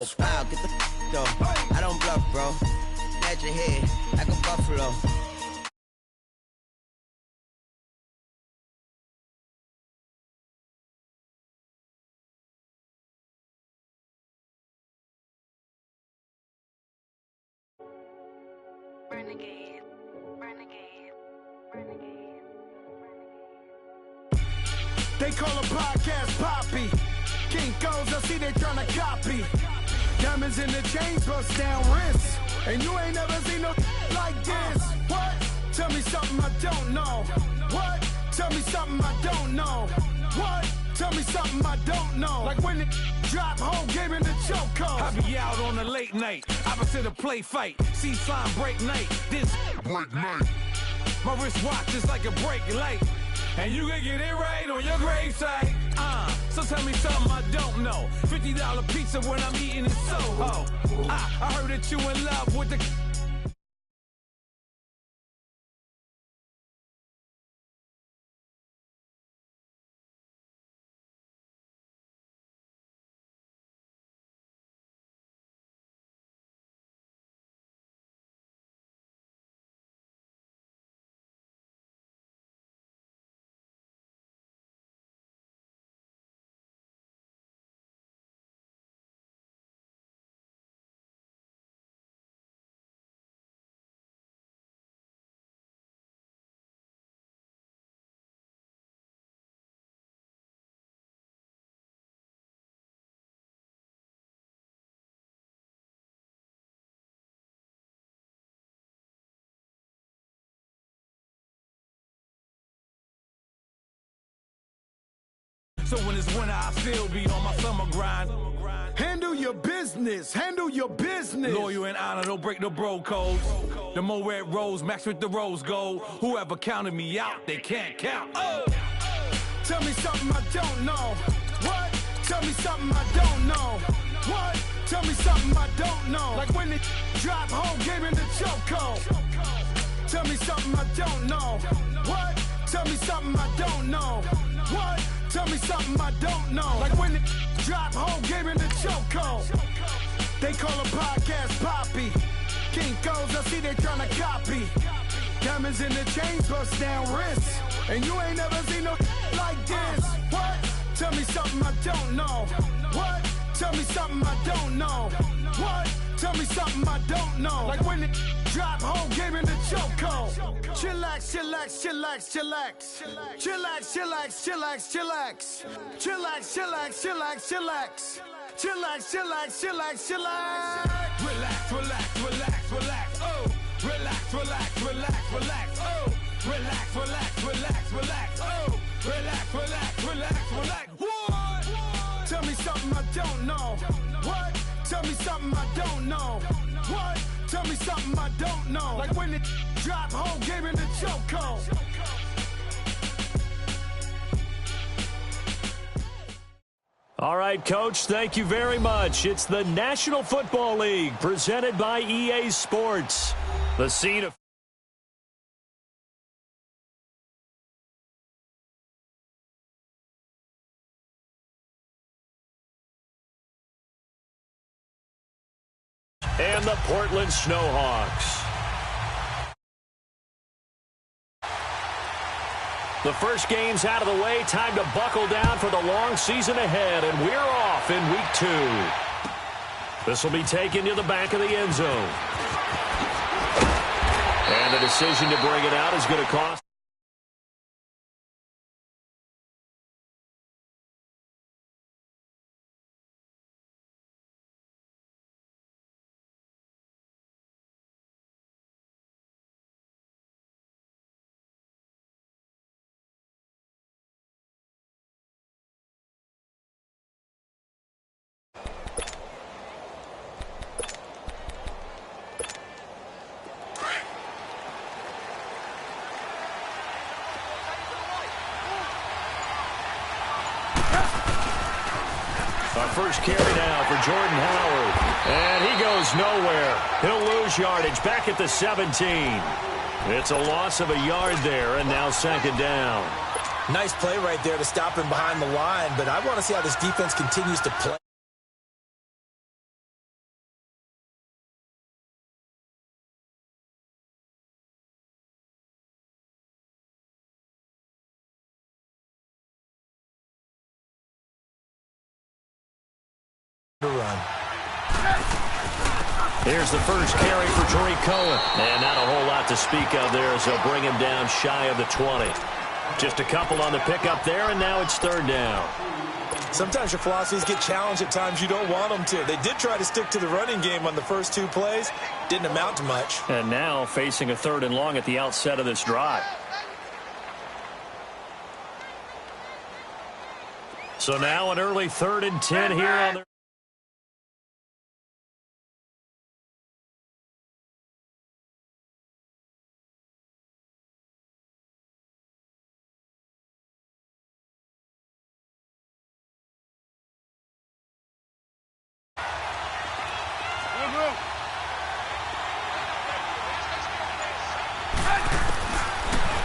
Wow, get the though. I don't bluff, bro. At your head like a buffalo. Renegade, renegade, renegade, renegade. They call a podcast Poppy. Kinkos, I see they tryna copy. Diamonds in the chains, bust down wrists. And you ain't never seen no like this. What? Tell me something I don't know. What? Tell me something I don't know. What? Tell me something I don't know. Like when it drop, whole game in the chokehold. I be out on a late night, opposite a play fight. See slime break night, this break night. My wristwatch is like a brake light. And you can get it right on your gravesite. So tell me something I don't know. $50 pizza when I'm eating in Soho. I heard that you in love with the... So when it's winter, I still be on my summer grind. Handle your business. Handle your business. Loyal and honor, don't break the bro codes. The more red rose, max with the rose gold. Whoever counted me out, they can't count. Tell me something I don't know. What? Tell me something I don't know. What? Tell me something I don't know. Like when it drop, whole game in the chokehold. Tell me something I don't know. What? Tell me something I don't know. What? Tell me something I don't know. Like when it drop, whole game in the chokehold. They call a podcast Poppy. Kinkos, I see they tryna copy. Diamonds in the chains, bust down wrists. And you ain't never seen no like this. What? Tell me something I don't know. What? Tell me something I don't know. What? Tell me something I don't know. Like when it drop, whole game in the chokehold. Chillax, chillax, chillax, chillax. Chillax, chillax, chillax, chillax. Chillax, chillax, chillax, chillax. Chillax, chillax, chillax, chillax. Relax, relax, relax, relax. Oh, relax, relax, relax, relax. Oh, relax, relax, relax, relax. Oh, relax, relax, relax, relax. What? Tell me something I don't know. What? Tell me something I don't know. What? Tell me something I don't know. Like when it drop, whole game in the chokehold. All right, Coach, thank you very much. It's the National Football League presented by EA Sports. The scene of... and the Portland Snowhawks. The first game's out of the way. Time to buckle down for the long season ahead, and we're off in week 2. This will be taken to the back of the end zone. And the decision to bring it out is going to cost... Our first carry now for Jordan Howard. And he goes nowhere. He'll lose yardage back at the 17. It's a loss of a yard there, and now second down. Nice play right there to stop him behind the line, but I want to see how this defense continues to play. Here's the first carry for Tariq Cohen. And not a whole lot to speak of there as they'll bring him down shy of the 20. Just a couple on the pickup there, and now it's third down. Sometimes your philosophies get challenged at times you don't want them to. They did try to stick to the running game on the first 2 plays. Didn't amount to much. And now facing a 3rd and long at the outset of this drive. So now an early 3rd and 10 here on the...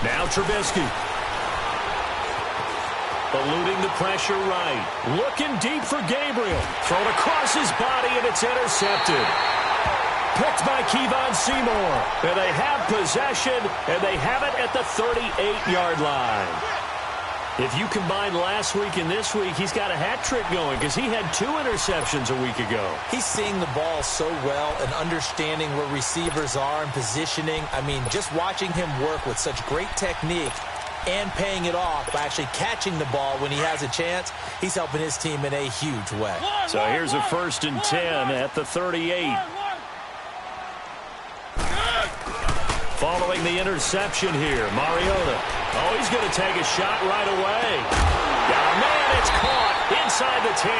Now Trubisky. Eluding the pressure right. Looking deep for Gabriel. Thrown across his body, and it's intercepted. Picked by Kevon Seymour. And they have possession, and they have it at the 38-yard line. If you combine last week and this week, he's got a hat trick going because he had 2 interceptions a week ago. He's seeing the ball so well and understanding where receivers are and positioning. I mean, just watching him work with such great technique and paying it off by actually catching the ball when he has a chance, he's helping his team in a huge way. So here's a 1st and 10 at the 38. Following the interception here, Mariota. Oh, he's going to take a shot right away. Got a man, it's caught inside the 10.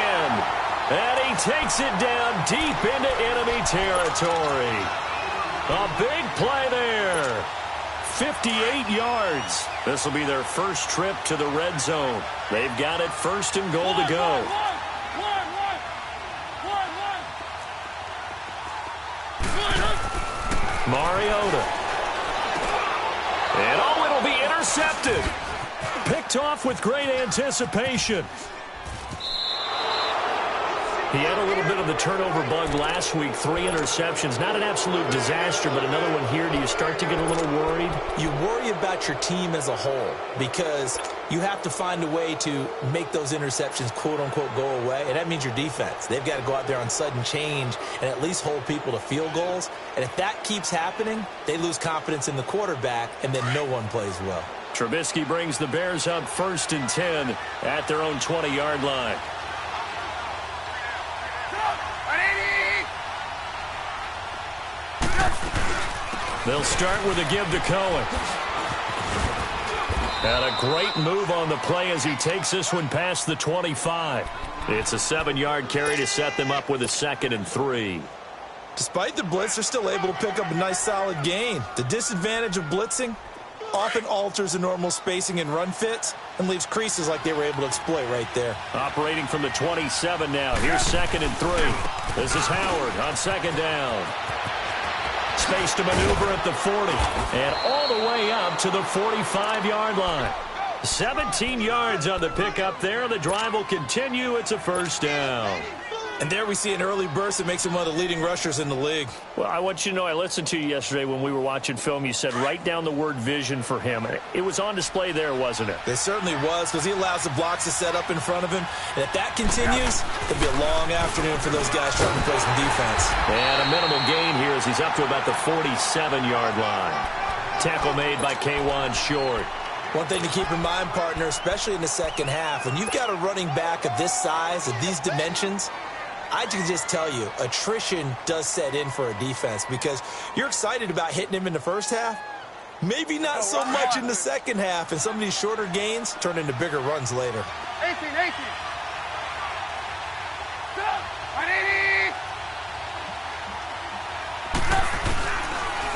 And he takes it down deep into enemy territory. A big play there. 58 yards. This will be their first trip to the red zone. They've got it 1st and goal to go. Mariota. And oh, it'll be intercepted. Picked off with great anticipation. He had a little bit of the turnover bug last week, 3 interceptions. Not an absolute disaster, but another one here. Do you start to get a little worried? You worry about your team as a whole because you have to find a way to make those interceptions, quote-unquote, go away, and that means your defense. They've got to go out there on sudden change and at least hold people to field goals. And if that keeps happening, they lose confidence in the quarterback, and then no one plays well. Trubisky brings the Bears up 1st and 10 at their own 20-yard line. They'll start with a give to Cohen. And a great move on the play as he takes this one past the 25. It's a 7-yard carry to set them up with a 2nd and 3. Despite the blitz, they're still able to pick up a nice solid gain. The disadvantage of blitzing often alters the normal spacing and run fits and leaves creases like they were able to exploit right there. Operating from the 27 now. Here's 2nd and 3. This is Howard on 2nd down. Space to maneuver at the 40 and all the way up to the 45-yard line. 17 yards on the pickup there. The drive will continue. It's a 1st down. And there we see an early burst that makes him one of the leading rushers in the league. Well, I want you to know, I listened to you yesterday when we were watching film. You said write down the word vision for him. It was on display there, wasn't it? It certainly was, because he allows the blocks to set up in front of him. And if that continues, it'll be a long afternoon for those guys trying to play some defense. And a minimal gain here as he's up to about the 47-yard line. Tackle made by K'Wan Short. One thing to keep in mind, partner, especially in the second half, when you've got a running back of this size, of these dimensions, I can just tell you, attrition does set in for a defense because you're excited about hitting him in the first half. Maybe not so much in the second half, and some of these shorter gains turn into bigger runs later. 18.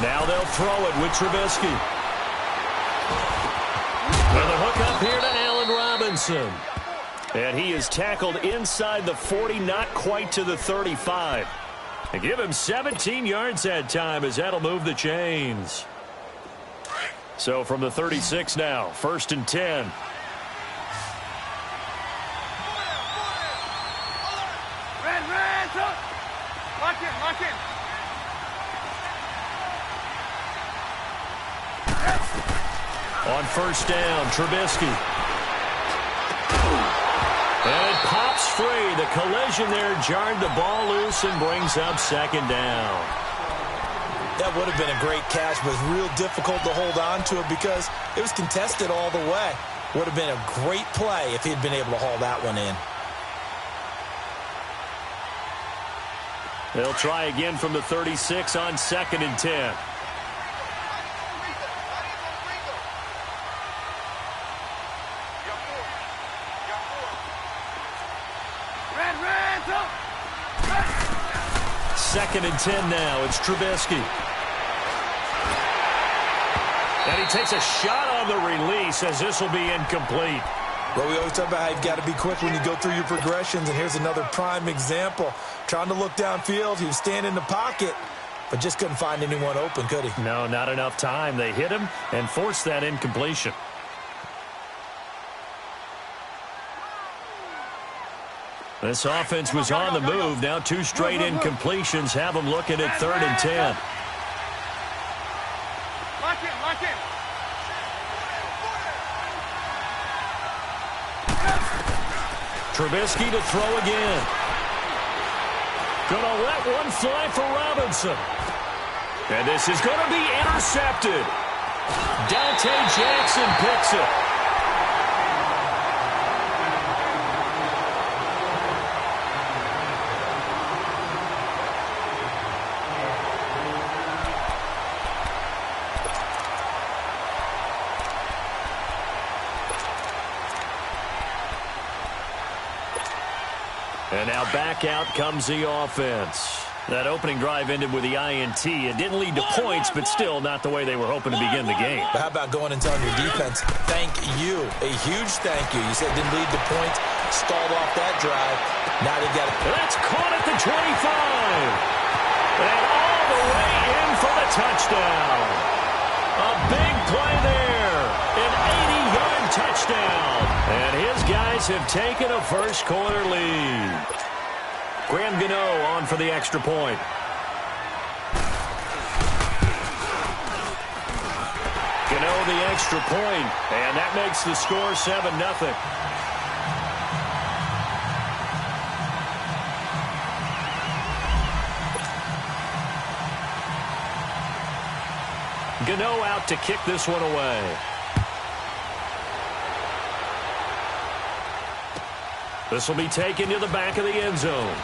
Now they'll throw it with Trubisky. And the hook up here to Allen Robinson. And he is tackled inside the 40, not quite to the 35. They give him 17 yards that time as that'll move the chains. So from the 36 now, 1st and 10. Red, lock in. On 1st down, Trubisky. And it pops free. The collision there jarred the ball loose and brings up second down. That would have been a great catch, but it's real difficult to hold on to it because it was contested all the way. Would have been a great play if he'd been able to haul that one in. They'll try again from the 36 on 2nd and 10. Second and 10 now. It's Trubisky. And he takes a shot on the release as this will be incomplete. Well, we always talk about how you've got to be quick when you go through your progressions, and here's another prime example. Trying to look downfield, he was standing in the pocket, but just couldn't find anyone open, could he? No, not enough time. They hit him and forced that incompletion. This offense was on the move. Now 2 straight incompletions have them looking at 3rd and 10. Lock in. Trubisky to throw again. Gonna let one fly for Robinson. And this is gonna be intercepted. Dante Jackson picks it. And now back out comes the offense. That opening drive ended with the INT. It didn't lead to points, but still not the way they were hoping to begin the game. But how about going and telling your defense, thank you, a huge thank you. You said it didn't lead to points, stalled off that drive. Now they got it. That's caught at the 25. And all the way in for the touchdown. A big play there. An 80-yard touchdown. And his guys have taken a first-quarter lead. Graham Gano on for the extra point. Gano the extra point, and that makes the score 7-0. Gano out to kick this one away. This will be taken to the back of the end zone.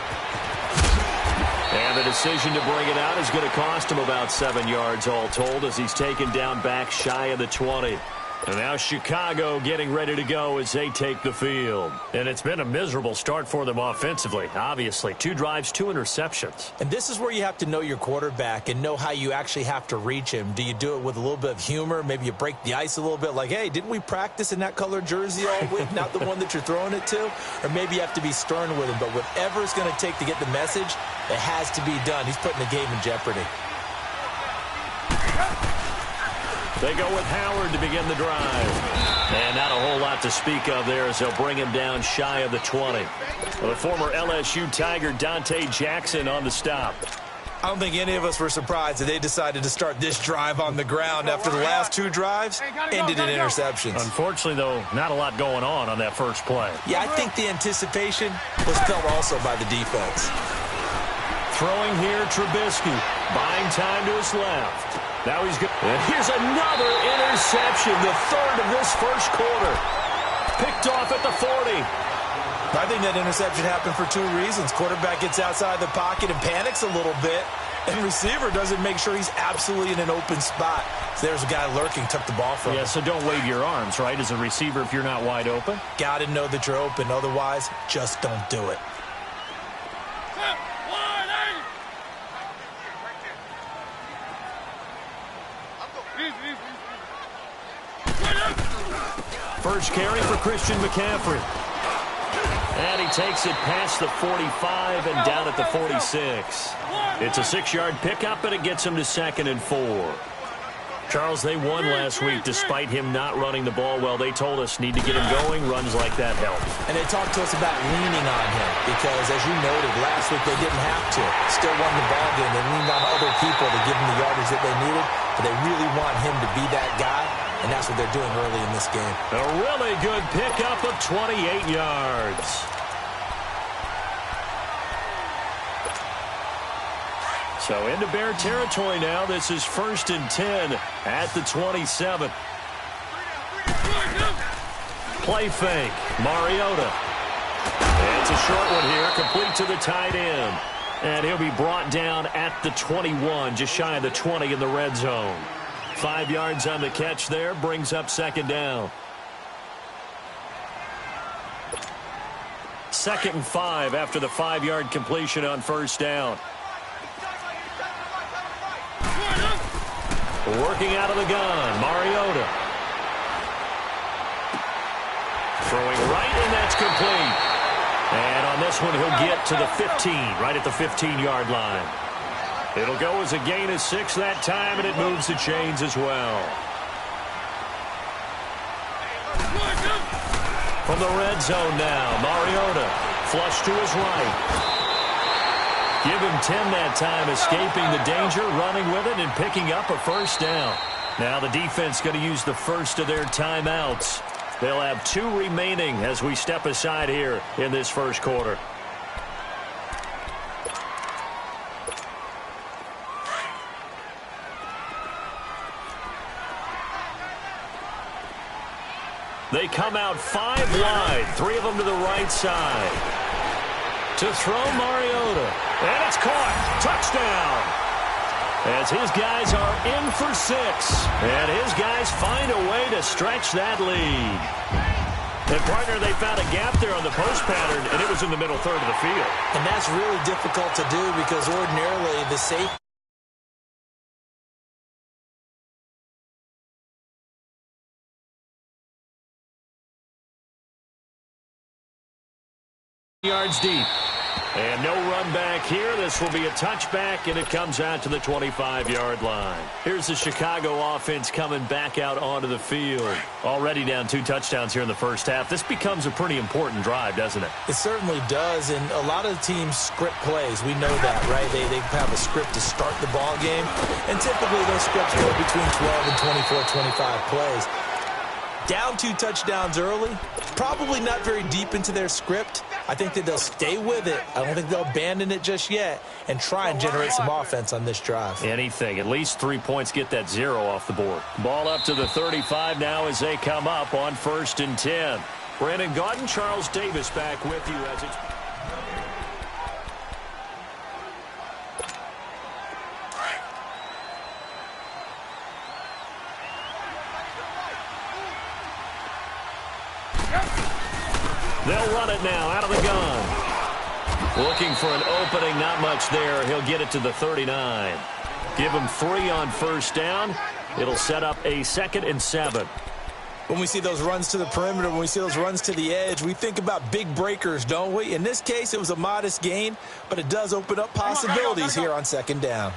And the decision to bring it out is going to cost him about 7 yards all told as he's taken down back shy of the 20. And now Chicago getting ready to go as they take the field. And it's been a miserable start for them offensively, obviously. 2 drives, 2 interceptions. And this is where you have to know your quarterback and know how you actually have to reach him. Do you do it with a little bit of humor? Maybe you break the ice a little bit like, hey, didn't we practice in that color jersey all week, not the one that you're throwing it to? Or maybe you have to be stern with him. But whatever it's going to take to get the message, it has to be done. He's putting the game in jeopardy. They go with Howard to begin the drive. And not a whole lot to speak of there as they'll bring him down shy of the 20. Well, the former LSU Tiger Dante Jackson on the stop. I don't think any of us were surprised that they decided to start this drive on the ground after the last 2 drives ended in interceptions. Unfortunately, though, not a lot going on that first play. Yeah, I think the anticipation was felt also by the defense. Throwing here, Trubisky. Buying time to his left. Now he's good. And here's another interception, the 3rd of this first quarter. Picked off at the 40. I think that interception happened for 2 reasons. Quarterback gets outside the pocket and panics a little bit, and receiver doesn't make sure he's absolutely in an open spot. So there's a guy lurking, took the ball from him. Yeah, so don't wave your arms, right, as a receiver if you're not wide open. Got to know that you're open. Otherwise, just don't do it. First carry for Christian McCaffrey. And he takes it past the 45 and down at the 46. It's a 6-yard pickup, and it gets him to 2nd and 4. Charles, they won last week despite him not running the ball well. They told us need to get him going. Runs like that help. And they talked to us about leaning on him because, as you noted, last week they didn't have to. Still won the ball game. They leaned on other people to give them the yardage that they needed, but they really want him to be that guy, and that's what they're doing early in this game. A really good pickup of 28 yards. So into Bear territory now. This is 1st and 10 at the 27. Play fake. Mariota. It's a short one here, complete to the tight end. And he'll be brought down at the 21, just shy of the 20 in the red zone. 5 yards on the catch there, brings up 2nd down. 2nd and 5 after the 5-yard completion on 1st down. Working out of the gun, Mariota. Throwing right, and that's complete. And on this one, he'll get to the 15, right at the 15-yard line. It'll go as a gain of 6 that time, and it moves the chains as well. From the red zone now, Mariota, flush to his right. Give him 10 that time, escaping the danger, running with it, and picking up a 1st down. Now the defense going to use the first of their timeouts. They'll have 2 remaining as we step aside here in this 1st quarter. They come out 5 wide, 3 of them to the right side. To throw, Mariota. And it's caught. Touchdown. As his guys are in for 6. And his guys find a way to stretch that lead. And, partner, they found a gap there on the post pattern, and it was in the middle third of the field. And that's really difficult to do because ordinarily the safety. Yards deep. And no run back here. This will be a touchback, and it comes out to the 25-yard line. Here's the Chicago offense coming back out onto the field. Already down 2 touchdowns here in the 1st half. This becomes a pretty important drive, doesn't it? It certainly does, and a lot of the teams script plays. We know that, right? They have a script to start the ball game, and typically those scripts go between 12 and 24, 25 plays. Down 2 touchdowns early, probably not very deep into their script. I think that they'll stay with it. I don't think they'll abandon it just yet and try and generate some offense on this drive. Anything. At least 3 points, get that 0 off the board. Ball up to the 35 now as they come up on 1st and 10. Brandon Gaudin, Charles Davis back with you as it's... They'll run it now out of the gun. Looking for an opening, not much there. He'll get it to the 39. Give him 3 on 1st down. It'll set up a 2nd and 7. When we see those runs to the perimeter, when we see those runs to the edge, we think about big breakers, don't we? In this case, it was a modest gain, but it does open up possibilities here on 2nd down.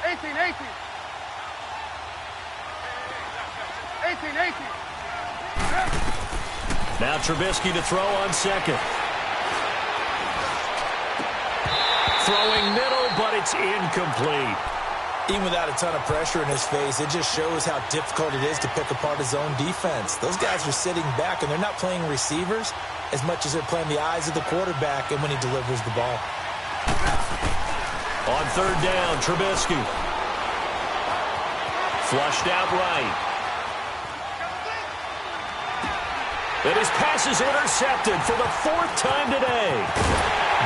18. Now Trubisky to throw on 2nd. Throwing middle, but it's incomplete. Even without a ton of pressure in his face, it just shows how difficult it is to pick apart his own defense. Those guys are sitting back, and they're not playing receivers as much as they're playing the eyes of the quarterback and when he delivers the ball. On 3rd down, Trubisky. Flushed out right. And his pass is intercepted for the 4th time today.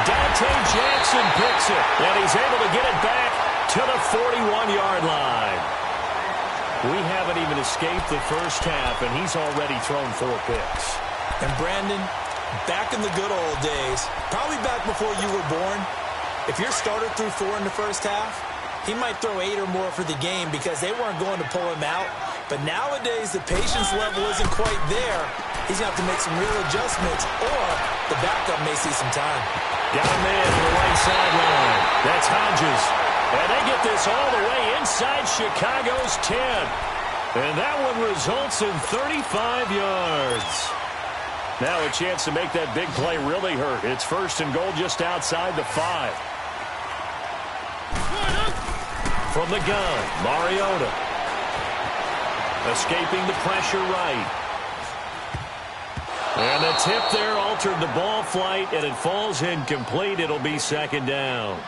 Dante Jackson picks it, and he's able to get it back to the 41-yard line. We haven't even escaped the 1st half, and he's already thrown 4 picks. And Brandon, back in the good old days, probably back before you were born, if your starter threw 4 in the 1st half, he might throw 8 or more for the game because they weren't going to pull him out. But nowadays, the patience level isn't quite there. He's going to have to make some real adjustments, or the backup may see some time. Got a man to the right sideline. That's Hodges. And they get this all the way inside Chicago's 10. And that one results in 35 yards. Now a chance to make that big play really hurt. It's 1st and goal just outside the 5. From the gun, Mariota. Escaping the pressure right. And the tip there altered the ball flight, and it falls incomplete. It'll be second down.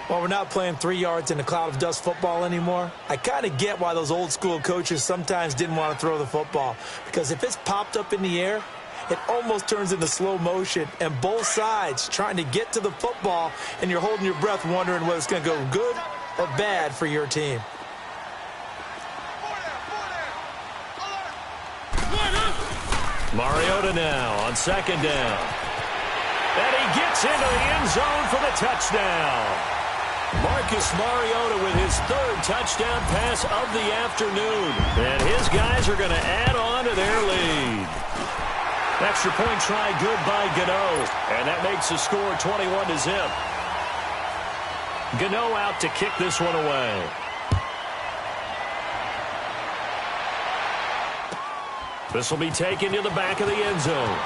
Well, we're not playing 3 yards in a cloud of dust football anymore. I kind of get why those old school coaches sometimes didn't want to throw the football, because if it's popped up in the air, it almost turns into slow motion, and both sides trying to get to the football, and you're holding your breath wondering whether it's going to go good or bad for your team. Mariota now on second down. And he gets into the end zone for the touchdown. Marcus Mariota with his 3rd touchdown pass of the afternoon. And his guys are going to add on to their lead. Extra point try good by Gano. And that makes the score 21-0. Gano out to kick this one away. This will be taken to the back of the end zone.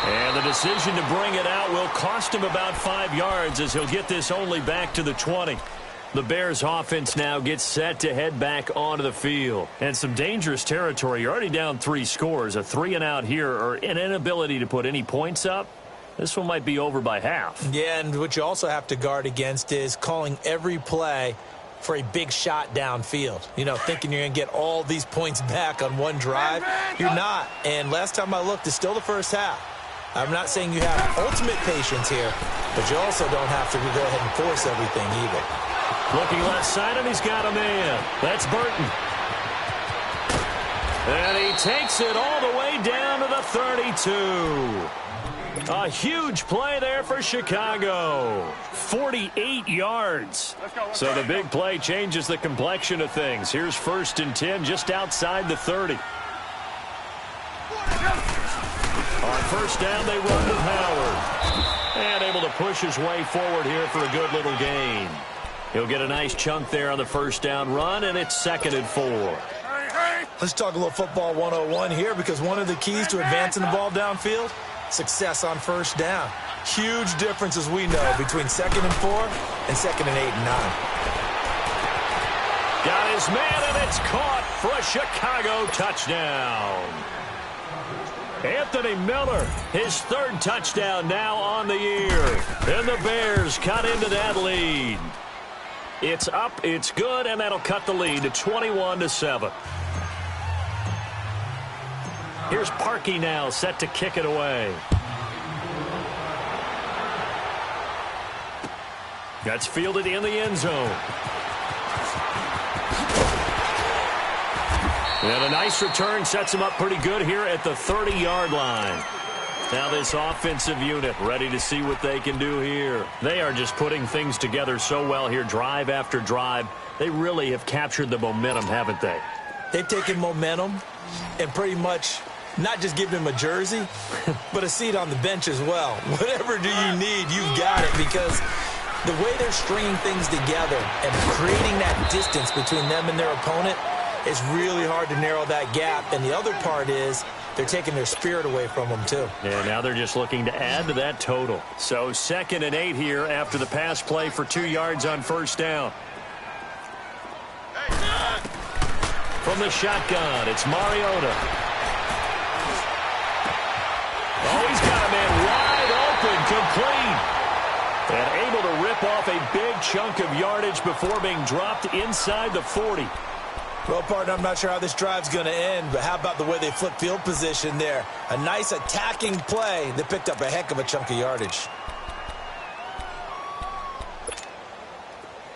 And the decision to bring it out will cost him about 5 yards, as he'll get this only back to the 20. The Bears offense now gets set to head back onto the field. And some dangerous territory. You're already down 3 scores. A 3-and-out here, or an inability to put any points up. This one might be over by half. Yeah, and what you also have to guard against is calling every play for a big shot downfield. You know, thinking you're going to get all these points back on one drive. You're not. And last time I looked, it's still the first half. I'm not saying you have ultimate patience here, but you also don't have to go ahead and force everything either. Looking left side, and he's got a man. That's Burton. And he takes it all the way down to the 32. A huge play there for Chicago. 48 yards. So the big play changes the complexion of things. Here's 1st and 10 just outside the 30. On first down, they run with Howard. And able to push his way forward here for a good little gain. He'll get a nice chunk there on the first down run, and it's 2nd and 4. Let's talk a little football 101 here, because one of the keys to advancing the ball downfield, success on first down. Huge difference, as we know, between 2nd and 4 and 2nd and 8 and 9. Got his man, and it's caught for a Chicago touchdown. Anthony Miller, his 3rd touchdown now on the year. And the Bears cut into that lead. It's up, it's good, and that'll cut the lead to 21-7. Here's Parkey now, set to kick it away. That's fielded in the end zone. And a nice return sets him up pretty good here at the 30-yard line. Now this offensive unit ready to see what they can do here. They are just putting things together so well here, drive after drive. They really have captured the momentum, haven't they? They've taken momentum and pretty much not just given him a jersey, but a seat on the bench as well. Whatever do you need, you've got it, because the way they're stringing things together and creating that distance between them and their opponent, it's really hard to narrow that gap. And the other part is they're taking their spirit away from them, too. Yeah, now they're just looking to add to that total. So 2nd and 8 here after the pass play for 2 yards on first down. From the shotgun, it's Mariota. Oh, he's got a man wide open, complete. And able to rip off a big chunk of yardage before being dropped inside the 40. Well, partner, I'm not sure how this drive's going to end, but how about the way they flip field position there? A nice attacking play that picked up a heck of a chunk of yardage.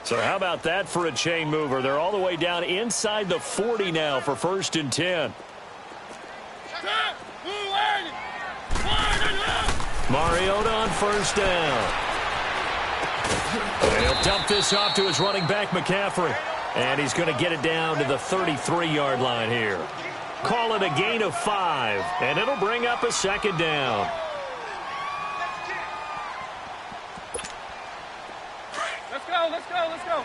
So how about that for a chain mover? They're all the way down inside the 40 now for 1st and 10. Mariota on first down. And he'll dump this off to his running back, McCaffrey. And he's going to get it down to the 33-yard line here. Call it a gain of 5, and it'll bring up a 2nd down. Let's go, let's go, let's go.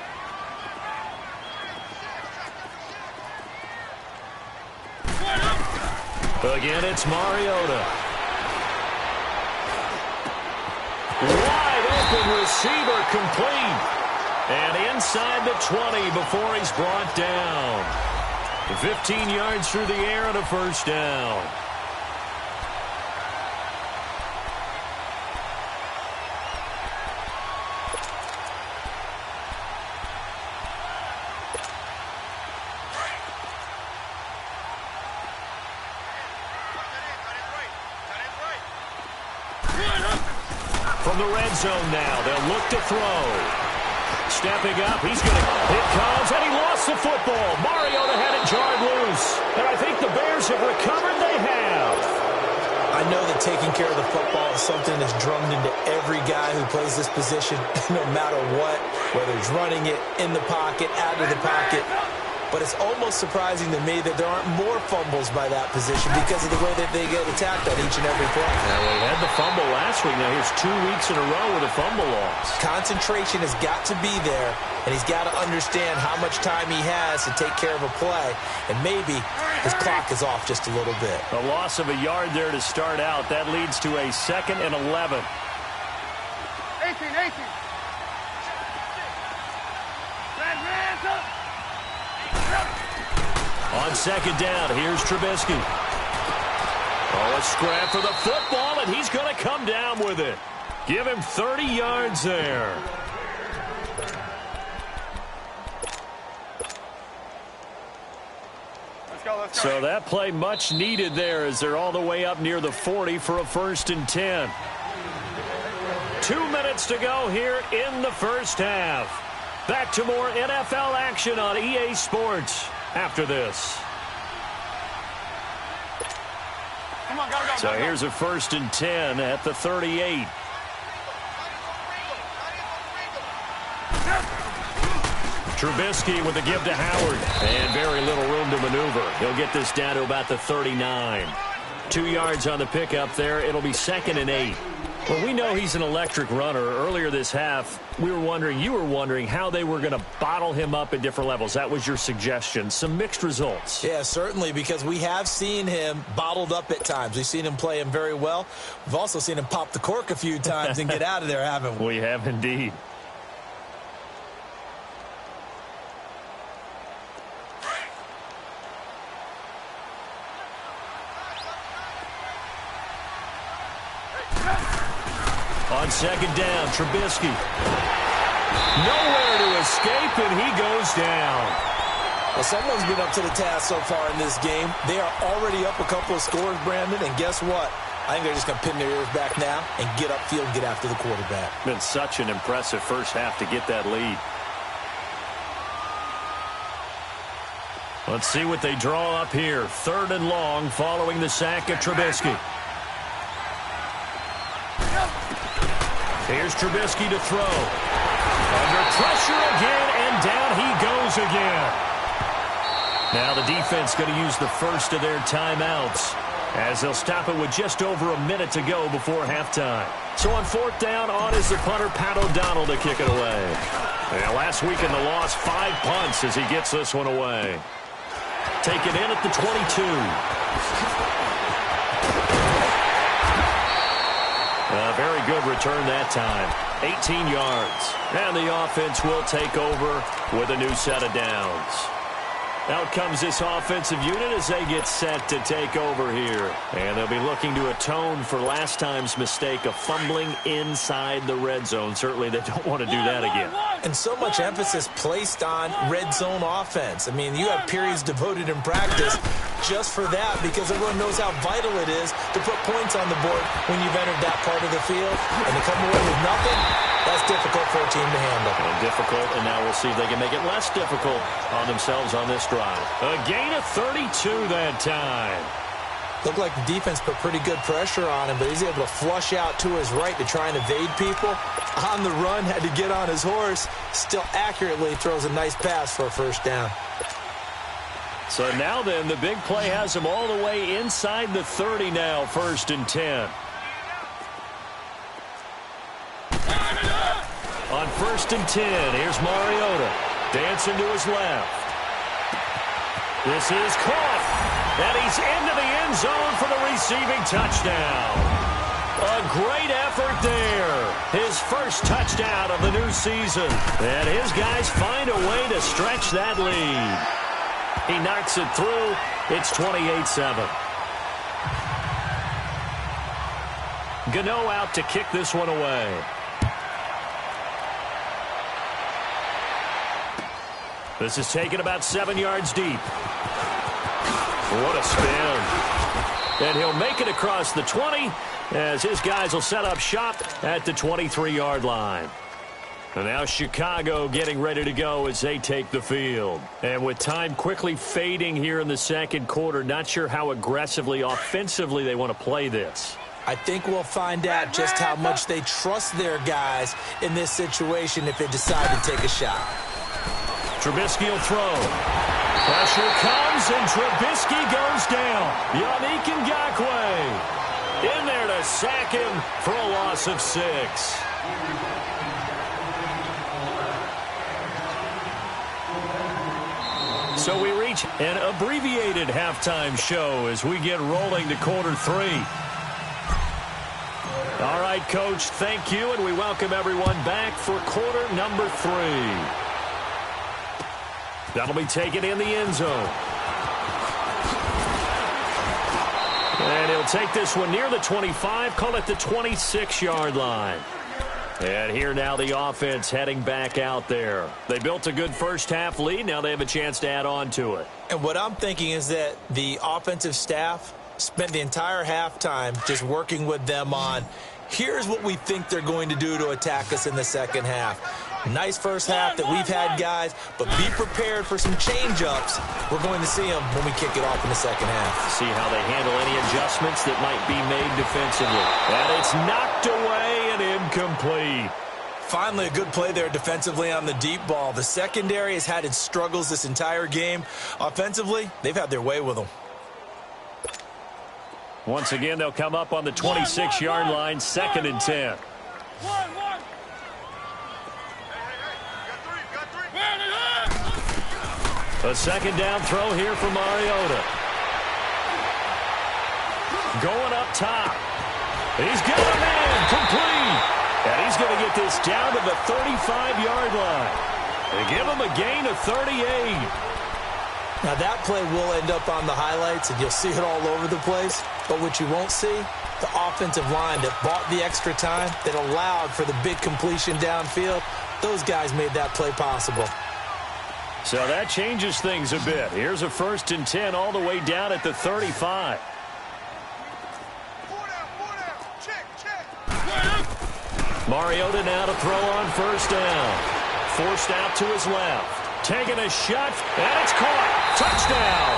Again, it's Mariota. Wide open receiver, complete. And inside the 20 before he's brought down. 15 yards through the air and a first down. From the red zone now, they'll look to throw. Stepping up, he's going to, it comes, and he lost the football. Mariota had it jarred loose. And I think the Bears have recovered. They have. I know that taking care of the football is something that's drummed into every guy who plays this position, no matter what, whether he's running it, in the pocket, out of the pocket. But it's almost surprising to me that there aren't more fumbles by that position because of the way that they get attacked on each and every play. Yeah, well, he had the fumble last week. Now here's 2 weeks in a row with a fumble loss. Concentration has got to be there, and he's got to understand how much time he has to take care of a play. And maybe his clock is off just a little bit. A loss of a yard there to start out. That leads to a 2nd and 11. 18. On second down, here's Trubisky. Oh, a scrap for the football, and he's going to come down with it. Give him 30 yards there. Let's go. So that play much needed there as they're all the way up near the 40 for a 1st and 10. 2 minutes to go here in the first half. Back to more NFL action on EA Sports after this. Come on, gotta go. So here's a 1st and 10 at the 38. Trubisky with the give to Howard. And very little room to maneuver. He'll get this down to about the 39. 2 yards on the pickup there. It'll be 2nd and 8. Well, we know he's an electric runner. Earlier this half, you were wondering how they were going to bottle him up at different levels. That was your suggestion. Some mixed results. Yeah, certainly, because we have seen him bottled up at times. We've seen him play him very well. We've also seen him pop the cork a few times and get out of there, haven't we? We have indeed. On second down, Trubisky. Nowhere to escape, and he goes down. Well, someone's been up to the task so far in this game. They are already up a couple of scores, Brandon, and guess what? I think they're just going to pin their ears back now and get upfield and get after the quarterback. Been such an impressive first half to get that lead. Let's see what they draw up here. 3rd and long following the sack of Trubisky. Here's Trubisky to throw. Under pressure again, and down he goes again. Now the defense going to use the first of their timeouts as they'll stop it with just over a minute to go before halftime. So on 4th down, on is the punter, Pat O'Donnell, to kick it away. And last week in the loss, 5 punts as he gets this one away. Taken in at the 22. A very good return that time. 18 yards. And the offense will take over with a new set of downs. Out comes this offensive unit as they get set to take over here. And they'll be looking to atone for last time's mistake of fumbling inside the red zone. Certainly they don't want to do that again. And so much emphasis placed on red zone offense. I mean, you have periods devoted in practice just for that because everyone knows how vital it is to put points on the board when you've entered that part of the field. And to come away with nothing, that's difficult for a team to handle. And difficult, and now we'll see if they can make it less difficult on themselves on this drive. A gain of 32 that time. Looked like the defense put pretty good pressure on him, but he's able to flush out to his right to try and evade people. On the run, had to get on his horse. Still accurately throws a nice pass for a first down. So now then, the big play has him all the way inside the 30 now, 1st and 10. On 1st and 10, here's Mariota. Dancing to his left. This is caught. And he's into the end zone for the receiving touchdown. A great effort there. His first touchdown of the new season. And his guys find a way to stretch that lead. He knocks it through. It's 28-7. Gano out to kick this one away. This is taken about 7 yards deep. What a spin. And he'll make it across the 20 as his guys will set up shop at the 23-yard line. And now Chicago getting ready to go as they take the field. And with time quickly fading here in the second quarter, not sure how aggressively, offensively they want to play this. I think we'll find out just how much they trust their guys in this situation if they decide to take a shot. Trubisky will throw. Pressure comes, and Trubisky goes down. Yannick Ngakoue in there to sack him for a loss of 6. So we reach an abbreviated halftime show as we get rolling to quarter 3. All right, Coach, thank you, and we welcome everyone back for quarter number 3. That'll be taken in the end zone. And he'll take this one near the 25, call it the 26-yard line. And here now the offense heading back out there. They built a good first-half lead. Now they have a chance to add on to it. And what I'm thinking is that the offensive staff spent the entire halftime just working with them on, here's what we think they're going to do to attack us in the second half. Nice first half that we've had, guys, but be prepared for some change-ups. We're going to see them when we kick it off in the second half. See how they handle any adjustments that might be made defensively. And it's knocked away and incomplete. Finally, a good play there defensively on the deep ball. The secondary has had its struggles this entire game. Offensively, they've had their way with them. Once again, they'll come up on the 26-yard line, 2nd and 10. A second down throw here for Mariota. Going up top. He's got a man complete. And he's going to get this down to the 35-yard line. They give him a gain of 38. Now that play will end up on the highlights, and you'll see it all over the place. But what you won't see, the offensive line that bought the extra time, that allowed for the big completion downfield, those guys made that play possible. So that changes things a bit. Here's a 1st and 10 all the way down at the 35. Mariota now to throw on 1st down. Forced out to his left. Taking a shot, and it's caught. Touchdown.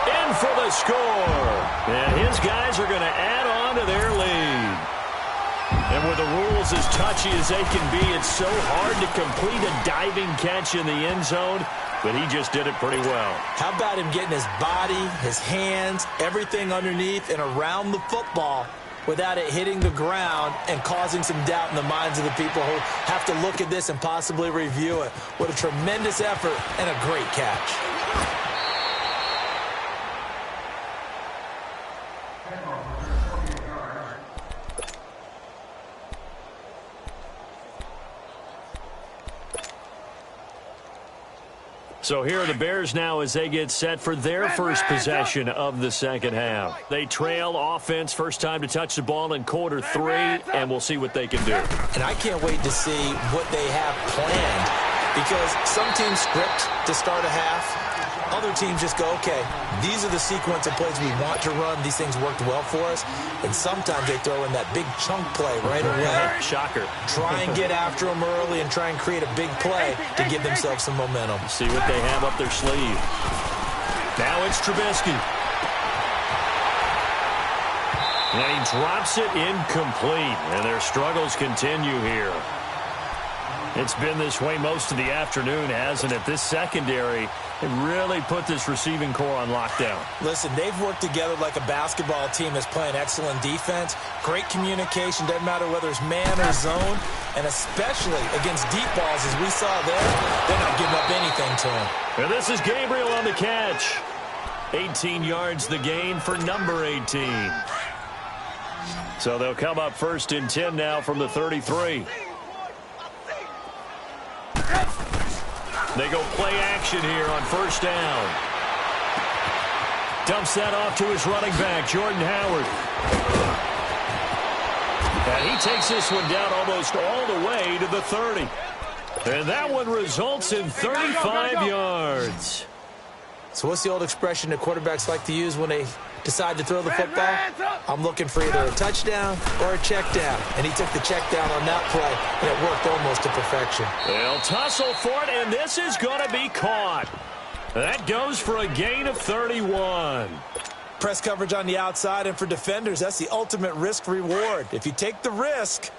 In for the score. And his guys are going to add on to their lead. And with the rules as touchy as they can be, it's so hard to complete a diving catch in the end zone, but he just did it pretty well. How about him getting his body, his hands, everything underneath and around the football without it hitting the ground and causing some doubt in the minds of the people who have to look at this and possibly review it. What a tremendous effort and a great catch. So here are the Bears now as they get set for their first possession of the second half. They trail offense, first time to touch the ball in quarter 3, and we'll see what they can do. And I can't wait to see what they have planned, because some teams script to start a half. Other teams just go, okay, these are the sequence of plays we want to run. These things worked well for us. And sometimes they throw in that big chunk play right away. Shocker. Try and get after them early and try and create a big play to give themselves some momentum. See what they have up their sleeve. Now it's Trubisky. And he drops it incomplete. And their struggles continue here. It's been this way most of the afternoon, hasn't it? This secondary, it really put this receiving core on lockdown. Listen, they've worked together like a basketball team that's playing excellent defense. Great communication, doesn't matter whether it's man or zone. And especially against deep balls, as we saw there, they're not giving up anything to him. And this is Gabriel on the catch. 18 yards the gain for number 18. So they'll come up 1st and 10 now from the 33. They go play action here on first down. Dumps that off to his running back, Jordan Howard. And he takes this one down almost all the way to the 30. And that one results in 35 yards. So what's the old expression that quarterbacks like to use when they decide to throw the football? I'm looking for either a touchdown or a check down. And he took the check down on that play, and it worked almost to perfection. They'll tussle for it, and this is going to be caught. That goes for a gain of 31. Press coverage on the outside, and for defenders, that's the ultimate risk-reward. If you take the risk,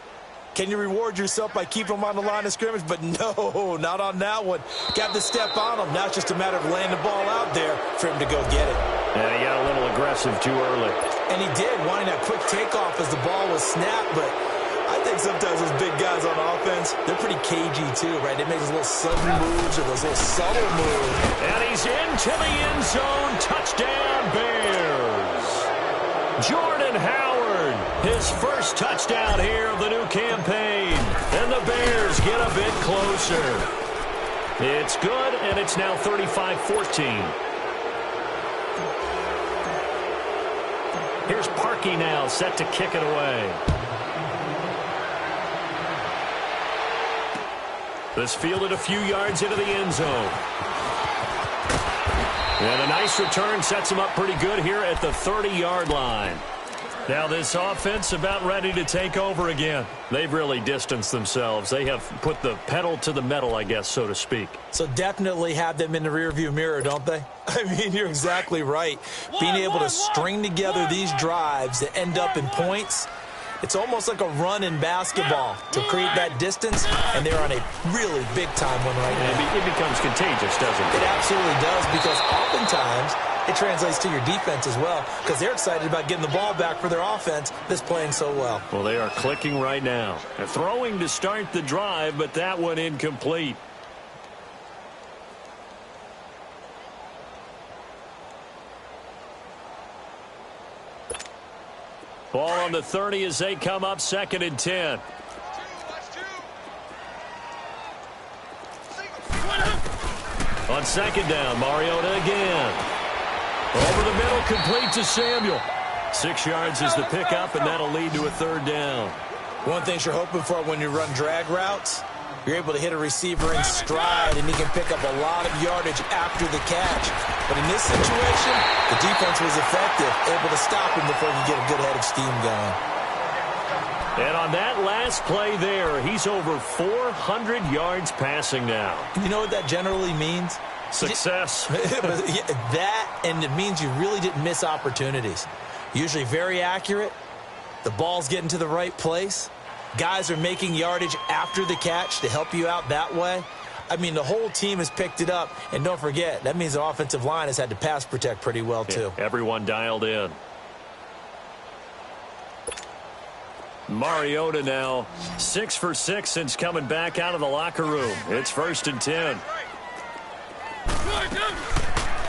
can you reward yourself by keeping them on the line of scrimmage? But no, not on that one. Got to step on them. Now it's just a matter of laying the ball out there for him to go get it. Yeah, he got a little aggressive too early. And he did, wanting that quick takeoff as the ball was snapped. But I think sometimes those big guys on offense, they're pretty cagey too, right? They make those little sudden moves or those little subtle moves. And he's into the end zone. Touchdown, Bears. Jordan Howard, his first touchdown here of the new campaign. And the Bears get a bit closer. It's good, and it's now 35-14. Here's Parkey now, set to kick it away. This fielded a few yards into the end zone. And a nice return sets him up pretty good here at the 30-yard line. Now this offense about ready to take over again. They've really distanced themselves. They have put the pedal to the metal, I guess, so to speak. So definitely have them in the rearview mirror, don't they? I mean, you're exactly right. Being able to string together these drives that end up in points, it's almost like a run in basketball to create that distance, and they're on a really big-time one right now. It becomes contagious, doesn't it? It absolutely does, because oftentimes it translates to your defense as well, because they're excited about getting the ball back for their offense that's playing so well. Well, they are clicking right now. They're throwing to start the drive, but that one incomplete. Ball on the 30 as they come up, 2nd and 10. On 2nd down, Mariota again. Over the middle, complete to Samuel. 6 yards is the pickup, and that'll lead to a 3rd down. One thing you're hoping for when you run drag routes, you're able to hit a receiver in stride, and he can pick up a lot of yardage after the catch. But in this situation, the defense was effective, able to stop him before you get a good head of steam going. And on that last play there, he's over 400 yards passing now. You know what that generally means? Success. That, and it means you really didn't miss opportunities. Usually very accurate. The ball's getting to the right place. Guys are making yardage after the catch to help you out that way. I mean, the whole team has picked it up. And don't forget, that means the offensive line has had to pass protect pretty well, too. Yeah, everyone dialed in. Mariota now 6 for 6 since coming back out of the locker room. It's 1st and 10.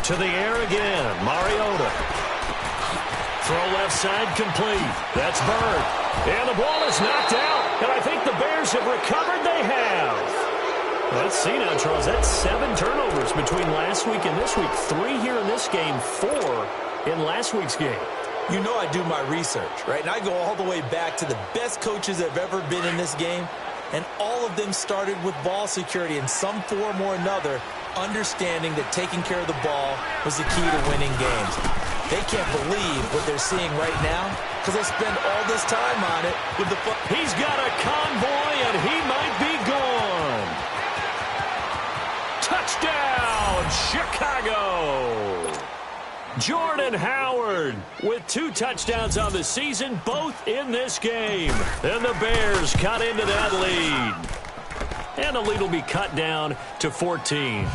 To the air again, Mariota. Throw left side complete. That's Bird. And the ball is knocked out. And I think the Bears have recovered. They have. Let's see now, Charles. That's 7 turnovers between last week and this week. 3 here in this game, 4 in last week's game. You know I do my research, right? And I go all the way back to the best coaches that have ever been in this game. And all of them started with ball security in some form or another, understanding that taking care of the ball was the key to winning games. They can't believe what they're seeing right now because they spend all this time on it with the fun. He's got a convoy, and he might be gone. Touchdown, Chicago. Jordan Howard with 2 touchdowns on the season, both in this game. And the Bears cut into that lead. And the lead will be cut down to 14.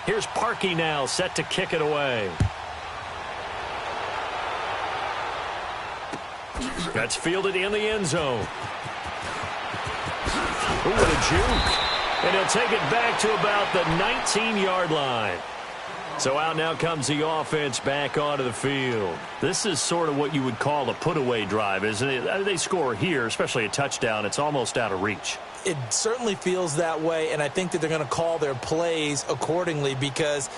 Here's Parkey now, set to kick it away. That's fielded in the end zone. Ooh, what a juke. And he'll take it back to about the 19-yard line. So out now comes the offense back onto the field. This is sort of what you would call a put-away drive, isn't it? They score here, especially a touchdown. It's almost out of reach. It certainly feels that way, and I think that they're going to call their plays accordingly, because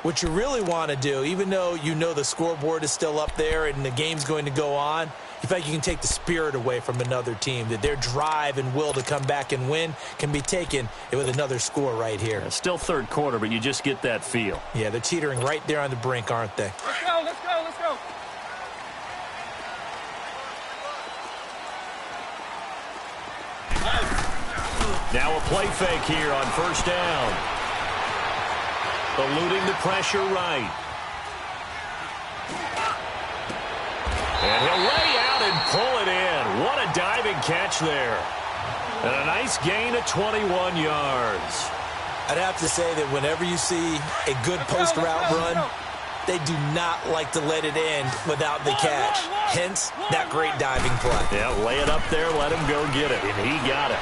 what you really want to do, even though you know the scoreboard is still up there and the game's going to go on, in fact, you can take the spirit away from another team, that their drive and will to come back and win can be taken with another score right here. It's still third quarter, but you just get that feel. Yeah, they're teetering right there on the brink, aren't they? Let's go, let's go, let's go. Now a play fake here on first down. Eluding the pressure right. And he'll lay out and pull it in. What a diving catch there. And a nice gain of 21 yards. I'd have to say that whenever you see a good post route run, they do not like to let it end without the catch. Hence, that great diving play. Yeah, lay it up there, let him go get it. And he got it.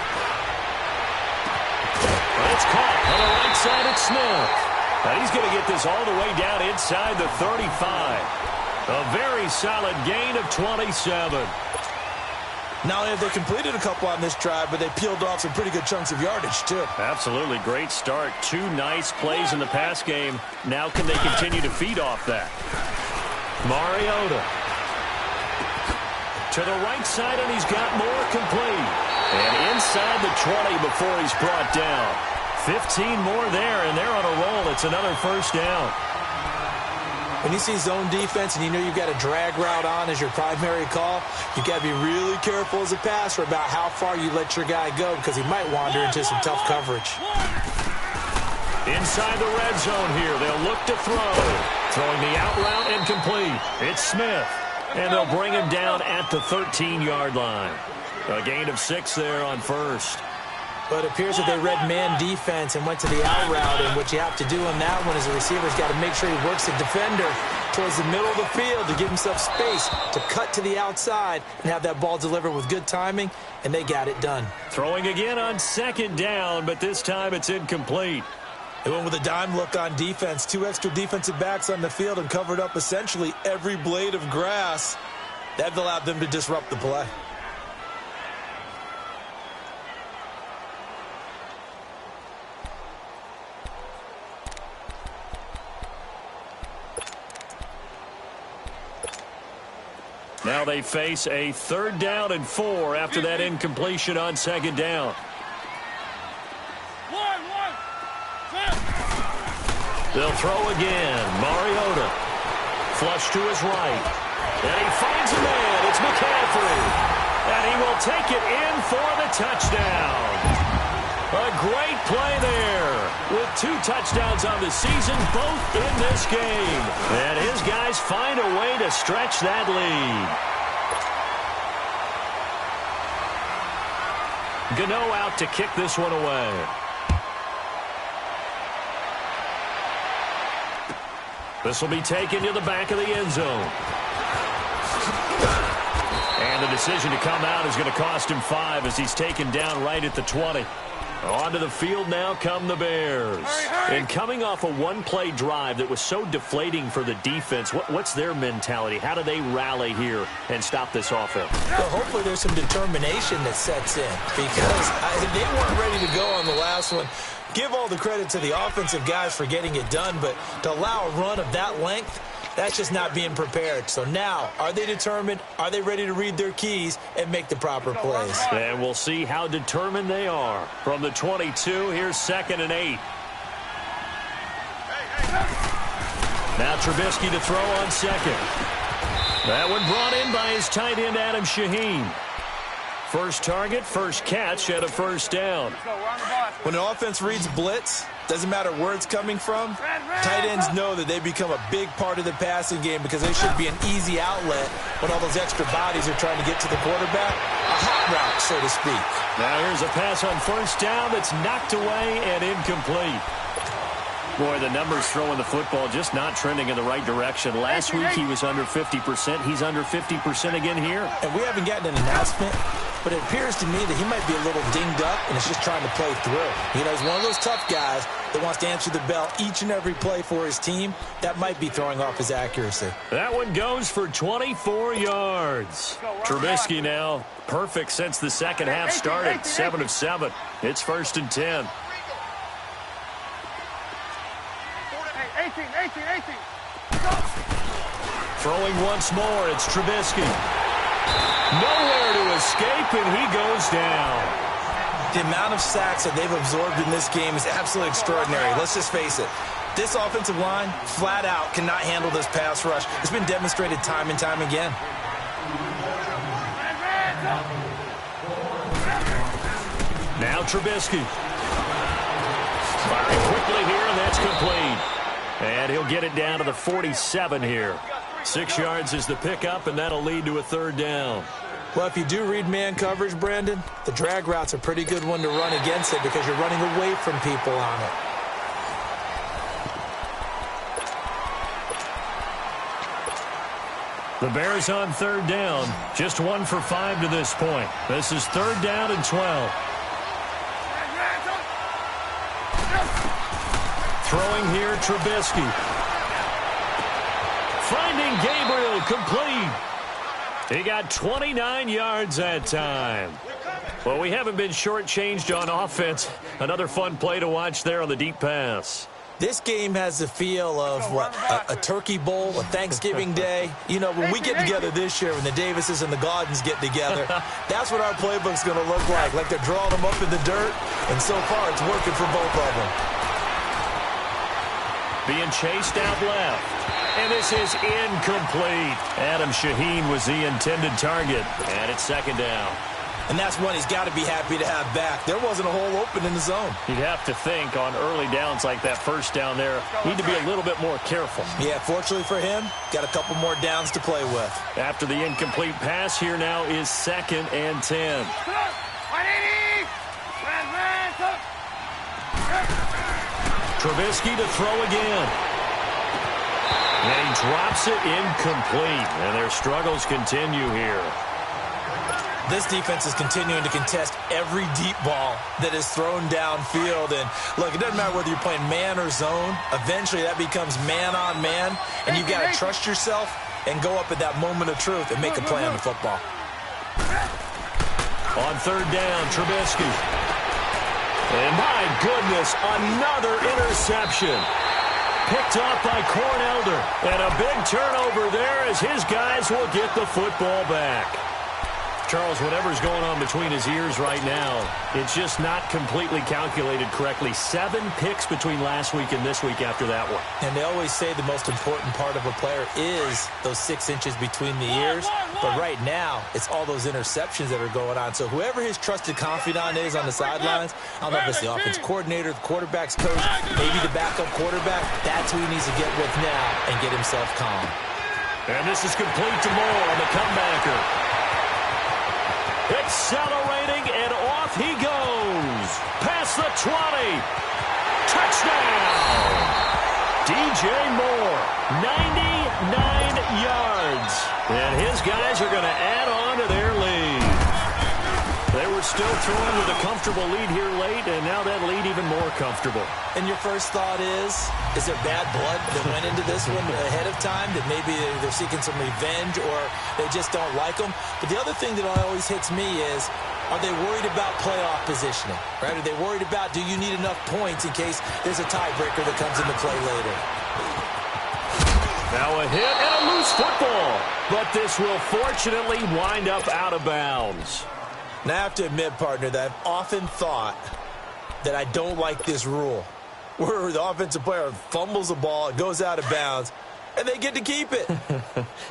Well, it's caught on the right side at Smith. Now he's going to get this all the way down inside the 35. A very solid gain of 27. Not only have they completed a couple on this drive, but they peeled off some pretty good chunks of yardage, too. Absolutely. Great start. 2 nice plays in the pass game. Now can they continue to feed off that? Mariota. To the right side, and he's got more complete. And inside the 20 before he's brought down. 15 more there, and they're on a roll. It's another first down. When you see zone defense and you know you've got a drag route on as your primary call, you've got to be really careful as a passer about how far you let your guy go, because he might wander into some tough coverage. Inside the red zone here, they'll look to throw. Throwing the out route and complete. It's Smith. And they'll bring him down at the 13-yard line. A gain of 6 there on first. But it appears that they read man defense and went to the out route, and what you have to do on that one is the receiver's got to make sure he works the defender towards the middle of the field to give himself space to cut to the outside and have that ball delivered with good timing, and they got it done. Throwing again on second down, but this time it's incomplete. They went with a dime look on defense. 2 extra defensive backs on the field and covered up essentially every blade of grass. That allowed them to disrupt the play. Now they face a 3rd down and 4 after that incompletion on second down. They'll throw again. Mariota. Flush to his right. And he finds a man. It's McCaffrey. And he will take it in for the touchdown. A great play there. With 2 touchdowns on the season, both in this game. And his guys find a way to stretch that lead. Gano out to kick this one away. This will be taken to the back of the end zone. And the decision to come out is going to cost him 5 as he's taken down right at the 20. Onto the field now come the Bears. And coming off a 1-play drive that was so deflating for the defense, what's their mentality? How do they rally here and stop this offense? Well, hopefully there's some determination that sets in, because they weren't ready to go on the last one. Give all the credit to the offensive guys for getting it done, but to allow a run of that length, that's just not being prepared. So now, are they determined? Are they ready to read their keys and make the proper plays? And we'll see how determined they are. From the 22, here's 2nd and 8. Now Trubisky to throw on second. That one brought in by his tight end, Adam Shaheen. First target, first catch at a first down. When an offense reads blitz, doesn't matter where it's coming from, tight ends know that they become a big part of the passing game, because they should be an easy outlet when all those extra bodies are trying to get to the quarterback. A hot route, so to speak. Now here's a pass on first down that's knocked away and incomplete. Boy, the numbers throwing the football just not trending in the right direction. Last week he was under 50%. He's under 50% again here. And we haven't gotten an announcement, but it appears to me that he might be a little dinged up and is just trying to play through. You know, he's one of those tough guys that wants to answer the bell each and every play for his team. That might be throwing off his accuracy. That one goes for 24 yards. Trubisky now perfect since the second half started. 7 of 7. It's 1st and 10. 18. Throwing once more, it's Trubisky. Nowhere to escape, and he goes down. The amount of sacks that they've absorbed in this game is absolutely extraordinary. Let's just face it. This offensive line, flat out, cannot handle this pass rush. It's been demonstrated time and time again. Now Trubisky. Firing quickly here, and that's complete. And he'll get it down to the 47 here. 6 yards is the pickup, and that'll lead to a 3rd down. Well, if you do read man coverage, Brandon, the drag route's a pretty good one to run against it because you're running away from people on it. The Bears on 3rd down. Just 1 for 5 to this point. This is 3rd down and 12. Throwing here, Trubisky. Finding Gabriel, complete. He got 29 yards that time. Well, we haven't been shortchanged on offense. Another fun play to watch there on the deep pass. This game has the feel of, a turkey bowl, a Thanksgiving day. You know, when we get together this year, when the Davises and the Gaudens get together, that's what our playbook's going to look like. Like they're drawing them up in the dirt, and so far it's working for both of them. Being chased out left. And this is incomplete. Adam Shaheen was the intended target. And it's 2nd down. And that's one he's got to be happy to have back. There wasn't a hole open in the zone. You'd have to think on early downs like that 1st down there, need to be a little bit more careful. Yeah, fortunately for him, got a couple more downs to play with. After the incomplete pass, here now is 2nd and 10. Trubisky to throw again. And he drops it incomplete. And their struggles continue here. This defense is continuing to contest every deep ball that is thrown downfield. And, look, it doesn't matter whether you're playing man or zone. Eventually, that becomes man-on-man. And you've got to trust yourself and go up at that moment of truth and make a play on the football. On 3rd down, Trubisky. And, my goodness, another interception. Picked off by Cornelder. And a big turnover there as his guys will get the football back. Charles, whatever's going on between his ears right now, it's just not completely calculated correctly. 7 picks between last week and this week after that one. And they always say the most important part of a player is those 6 inches between the ears. But right now, it's all those interceptions that are going on. So whoever his trusted confidant is on the sidelines, I don't know if it's the offense coordinator, the quarterback's coach, maybe the backup quarterback, that's who he needs to get with now and get himself calm. And this is complete to Moore on the comebacker. Accelerating, and off he goes. Past the 20. Touchdown. DJ Moore, 99 yards. And his guys are going to add on to their lead. They were still throwing with a comfortable lead here late, and now that lead even more comfortable. And your first thought is there bad blood that went into this one ahead of time, that maybe they're seeking some revenge or they just don't like them? But the other thing that always hits me is, are they worried about playoff positioning? Right? Are they worried about, do you need enough points in case there's a tiebreaker that comes into play later? Now a hit and a loose football. But this will fortunately wind up out of bounds. Now, I have to admit, partner, that I've often thought that I don't like this rule, where the offensive player fumbles the ball, it goes out of bounds, and they get to keep it.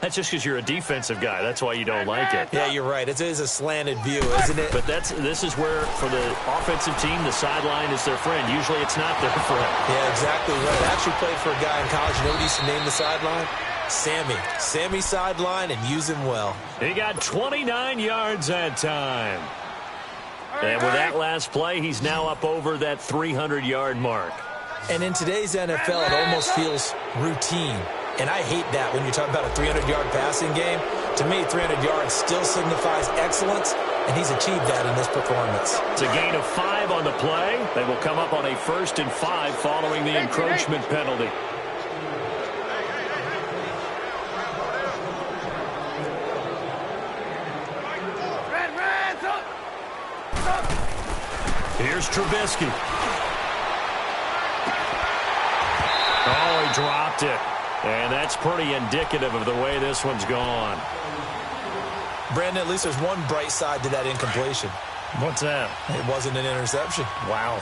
That's just because you're a defensive guy. That's why you don't like it. Yeah, you're right. It is a slanted view, isn't it? But this is where, for the offensive team, the sideline is their friend. Usually it's not their friend. Yeah, exactly right. I actually played for a guy in college. You know what he used to name the sideline? Sammy sideline, and use him well. He got 29 yards that time. And with that last play, he's now up over that 300-yard mark. And in today's NFL, it almost feels routine. And I hate that when you talk about a 300-yard passing game. To me, 300 yards still signifies excellence, and he's achieved that in this performance. It's a gain of 5 on the play. They will come up on a 1st and 5 following the encroachment penalty. Here's Trubisky. Oh, he dropped it. And that's pretty indicative of the way this one's gone. Brandon, at least there's one bright side to that incompletion. What's that? It wasn't an interception. Wow.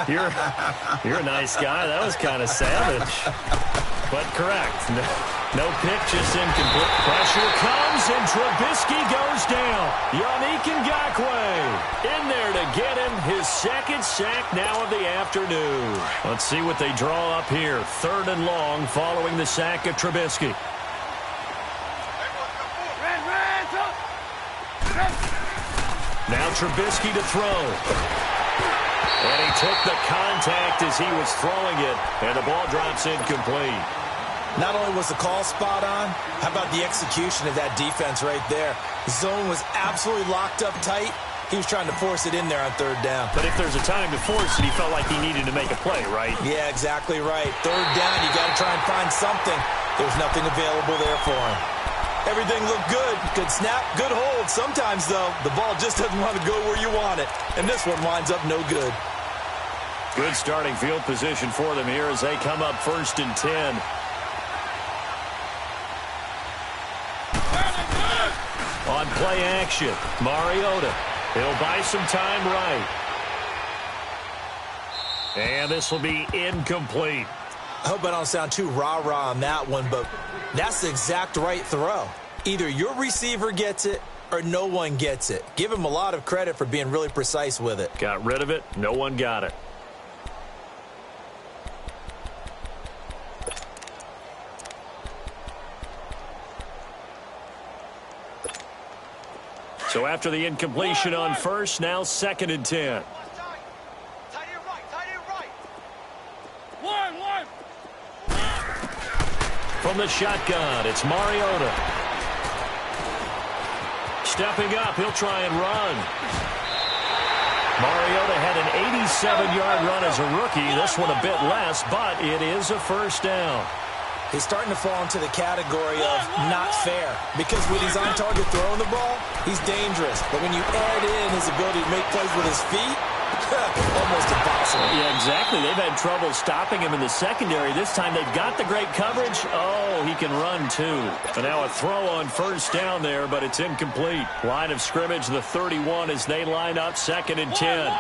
You're a nice guy. That was kind of savage. But correct. No pick, just incomplete. Pressure comes, and Trubisky goes down. Yannick Ngakoue in there to get him his 2nd sack now of the afternoon. Let's see what they draw up here. 3rd and long following the sack of Trubisky. Now Trubisky to throw. And he took the contact as he was throwing it, and the ball drops incomplete. Not only was the call spot on, how about the execution of that defense right there? The zone was absolutely locked up tight. He was trying to force it in there on 3rd down. But if there's a time to force it, he felt like he needed to make a play, right? Yeah, exactly right. 3rd down, you got to try and find something. There's nothing available there for him. Everything looked good. Good snap, good hold. Sometimes, though, the ball just doesn't want to go where you want it. And this one winds up no good. Good starting field position for them here as they come up 1st and 10. On play action, Mariota. He'll buy some time right. And this will be incomplete. I hope I don't sound too rah-rah on that one, but that's the exact right throw. Either your receiver gets it or no one gets it. Give him a lot of credit for being really precise with it. Got rid of it. No one got it. So after the incompletion on 1st, now 2nd and 10. From the shotgun, it's Mariota. Stepping up, he'll try and run. Mariota had an 87-yard run as a rookie. This one a bit less, but it is a 1st down. He's starting to fall into the category of not fair, because when he's on target throwing the ball, he's dangerous. But when you add in his ability to make plays with his feet, almost impossible. Yeah, exactly. They've had trouble stopping him in the secondary. This time they've got the great coverage. Oh, he can run too. And now a throw on 1st down there, but it's incomplete. Line of scrimmage, the 31 as they line up 2nd and 10.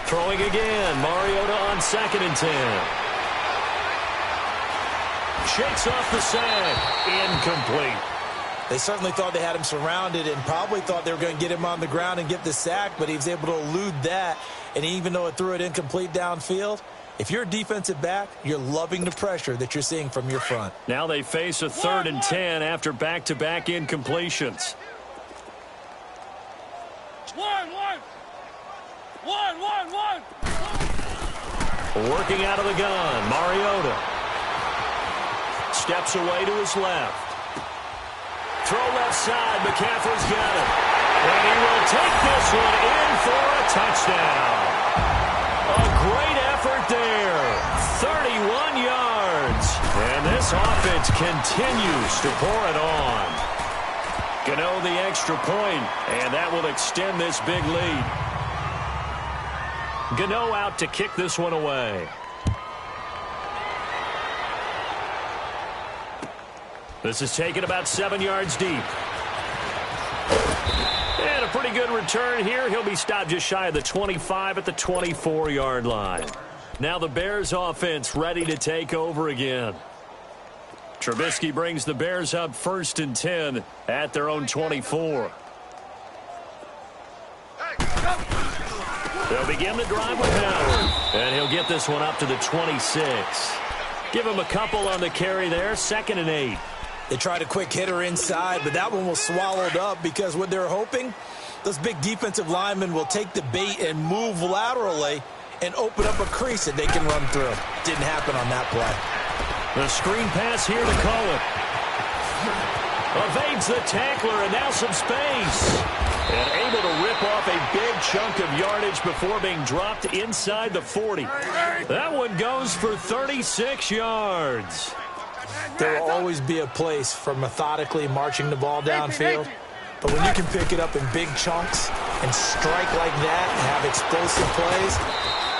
Throwing again. Mariota on 2nd and 10. Shakes off the sack. Incomplete. They certainly thought they had him surrounded and probably thought they were going to get him on the ground and get the sack, but he was able to elude that. And even though it threw it incomplete downfield, if you're a defensive back, you're loving the pressure that you're seeing from your front. Now they face a 3rd and 10 after back-to-back incompletions. Working out of the gun, Mariota. Steps away to his left. Throw left side, McCaffrey's got it. And he will take this one in for a touchdown. A great effort there. 31 yards. And this offense continues to pour it on. Gano the extra point, and that will extend this big lead. Gano out to kick this one away. This is taken about 7 yards deep. And a pretty good return here. He'll be stopped just shy of the 25 at the 24-yard line. Now the Bears offense ready to take over again. Trubisky brings the Bears up 1st and 10 at their own 24. They'll begin the drive with Howard. And he'll get this one up to the 26. Give him a couple on the carry there. 2nd and 8. They tried a quick hitter inside, but that one was swallowed up because what they're hoping, those big defensive linemen will take the bait and move laterally and open up a crease that they can run through. Didn't happen on that play. The screen pass here to Cohen. Evades the tackler, and now some space. And able to rip off a big chunk of yardage before being dropped inside the 40. That one goes for 36 yards. There will always be a place for methodically marching the ball downfield. But when you can pick it up in big chunks and strike like that and have explosive plays,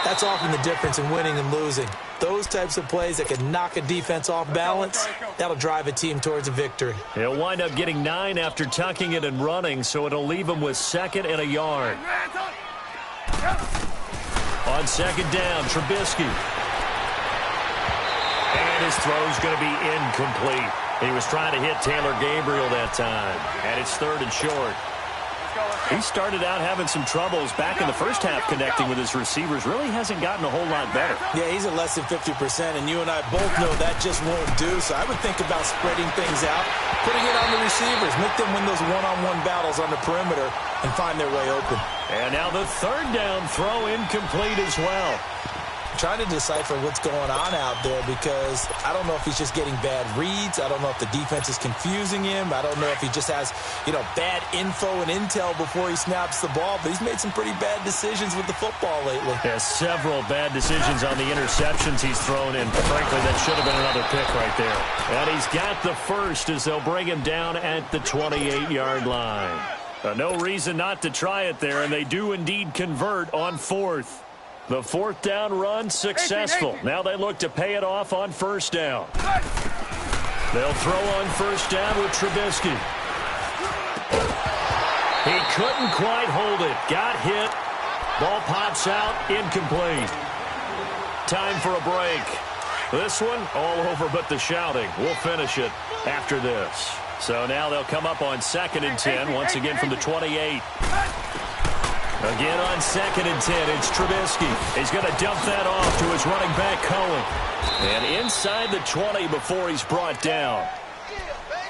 that's often the difference in winning and losing. Those types of plays that can knock a defense off balance, that'll drive a team towards a victory. He'll wind up getting 9 after tucking it and running, so it'll leave him with 2nd and a yard. On 2nd down, Trubisky. And his throw's going to be incomplete. He was trying to hit Taylor Gabriel that time. And it's 3rd and short. He started out having some troubles back in the first half connecting with his receivers. Really hasn't gotten a whole lot better. Yeah, he's at less than 50%, and you and I both know that just won't do. So I would think about spreading things out, putting it on the receivers, make them win those one-on-one battles on the perimeter and find their way open. And now the 3rd down throw incomplete as well. Trying to decipher what's going on out there because I don't know if he's just getting bad reads. I don't know if the defense is confusing him. I don't know if he just has, bad info and intel before he snaps the ball. But he's made some pretty bad decisions with the football lately. Yeah, several bad decisions on the interceptions he's thrown in. Frankly, that should have been another pick right there. And he's got the first as they'll bring him down at the 28-yard line. No reason not to try it there, and they do indeed convert on 4th. The 4th down run successful. Now they look to pay it off on 1st down. They'll throw on 1st down with Trubisky. He couldn't quite hold it. Got hit. Ball pops out. Incomplete. Time for a break. This one all over but the shouting. We'll finish it after this. So now they'll come up on 2nd and 10. Once again from the 28. Again on 2nd and 10, it's Trubisky. He's going to dump that off to his running back, Cohen. And inside the 20 before he's brought down.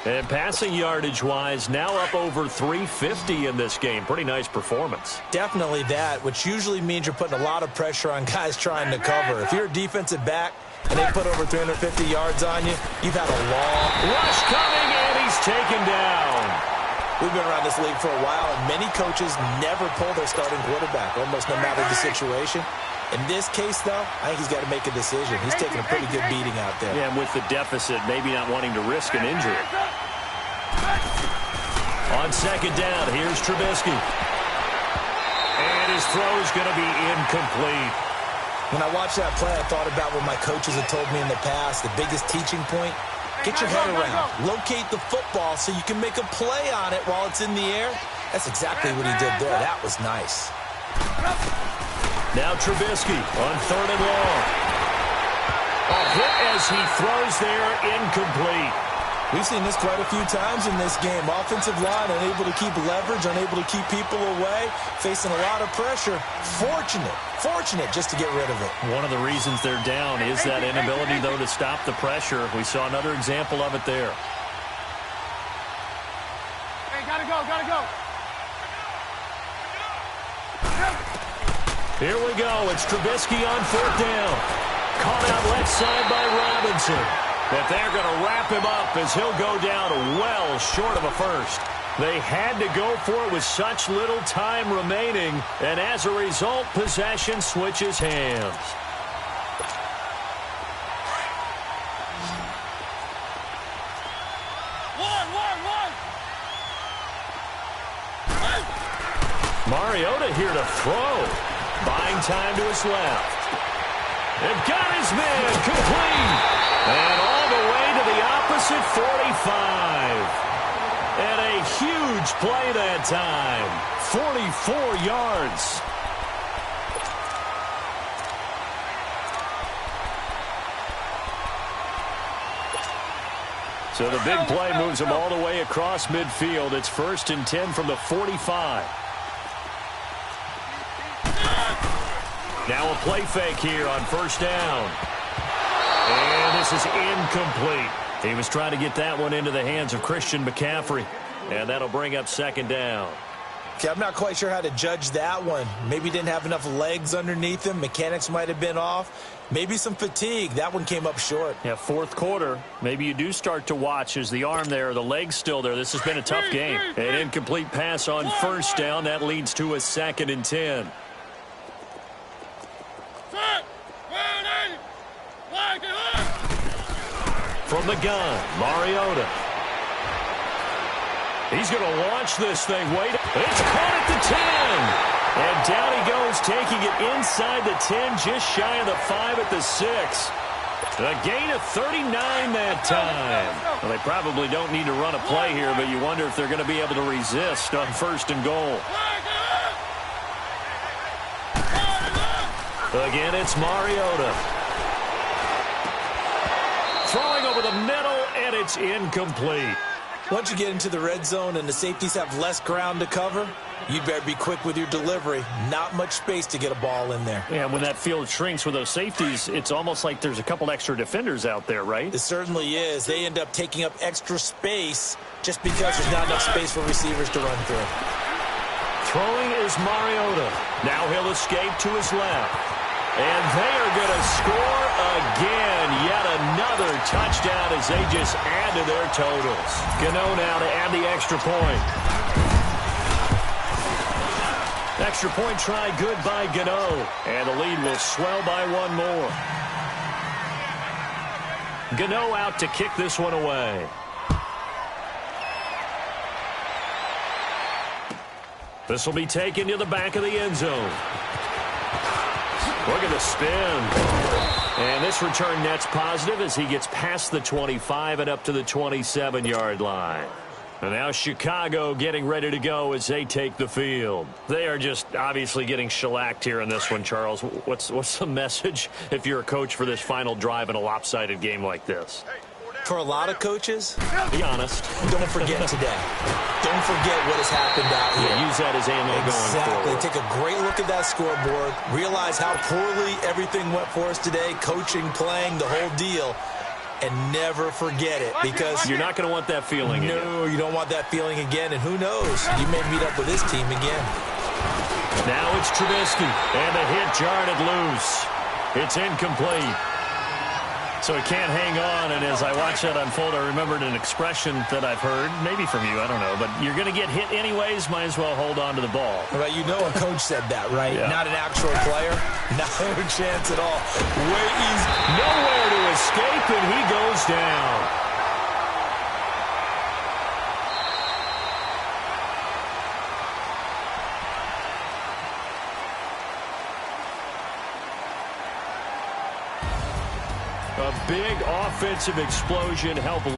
And passing yardage-wise, now up over 350 in this game. Pretty nice performance. Definitely that, which usually means you're putting a lot of pressure on guys trying to cover. If you're a defensive back and they put over 350 yards on you, you've had a long rush coming, and he's taken down. We've been around this league for a while, and many coaches never pull their starting quarterback, almost no matter the situation. In this case, though, I think he's got to make a decision. He's taking a pretty good beating out there. Yeah, and with the deficit, maybe not wanting to risk an injury. On 2nd down, here's Trubisky. And his throw is going to be incomplete. When I watched that play, I thought about what my coaches had told me in the past. The biggest teaching point, get your head around. Locate the football so you can make a play on it while it's in the air. That's exactly what he did there. That was nice. Now Trubisky on 3rd and long. A hit as he throws there, incomplete. We've seen this quite a few times in this game. Offensive line unable to keep leverage, unable to keep people away, facing a lot of pressure. Fortunate just to get rid of it. One of the reasons they're down is that inability, though, to stop the pressure. We saw another example of it there. Hey, gotta go. Here we go. It's Trubisky on 4th down. Caught out left side by Robinson. But they're going to wrap him up as he'll go down well short of a first. They had to go for it with such little time remaining, and as a result, possession switches hands. Mariota here to throw. Buying time to his left. They've got his man complete. And all the way to the opposite 45. And a huge play that time. 44 yards. So the big play moves them all the way across midfield. It's 1st and 10 from the 45. Now a play fake here on 1st down. And this is incomplete. He was trying to get that one into the hands of Christian McCaffrey. And that'll bring up 2nd down. Okay, I'm not quite sure how to judge that one. Maybe didn't have enough legs underneath him. Mechanics might have been off. Maybe some fatigue. That one came up short. Yeah, fourth quarter. Maybe you do start to watch as the arm there, the leg's still there. This has been a tough game. An incomplete pass on first down. That leads to a 2nd and 10. From the gun, Mariota. He's going to launch this thing. Wait, it's caught at the 10. And down he goes, taking it inside the 10, just shy of the 5 at the 6. A gain of 39 that time. Well, they probably don't need to run a play here, but you wonder if they're going to be able to resist on 1st and goal. Again, it's Mariota. Throwing over the middle, and it's incomplete. Once you get into the red zone and the safeties have less ground to cover, you better be quick with your delivery. Not much space to get a ball in there. Yeah, when that field shrinks with those safeties, it's almost like there's a couple extra defenders out there, right? It certainly is. They end up taking up extra space just because there's not enough space for receivers to run through. Throwing is Mariota. Now he'll escape to his left. And they are going to score again. Yet another touchdown as they just add to their totals. Gano now to add the extra point. Extra point try good by Gano. And the lead will swell by one more. Gano out to kick this one away. This will be taken to the back of the end zone. Look at the spin. And this return net's positive as he gets past the 25 and up to the 27-yard line. And now Chicago getting ready to go as they take the field. They are just obviously getting shellacked here in this one, Charles. What's the message if you're a coach for this final drive in a lopsided game like this? For a lot of coaches, be honest. Don't forget today. Don't forget what has happened out here. Yeah, use that as ammo going forward. Take a great look at that scoreboard. Realize how poorly everything went for us today. Coaching, playing, the whole deal. And never forget it, because you're not going to want that feeling again. No, you don't want that feeling again. And who knows? You may meet up with this team again. Now it's Trubisky. And the hit jarred it loose. It's incomplete. So he can't hang on, and as I watch that unfold, I remembered an expression that I've heard, maybe from you, I don't know, but you're going to get hit anyways, might as well hold on to the ball. Well, you know a coach said that, right? Yeah. Not an actual player. No chance at all. He's nowhere to escape, and he goes down. A big offensive explosion helped.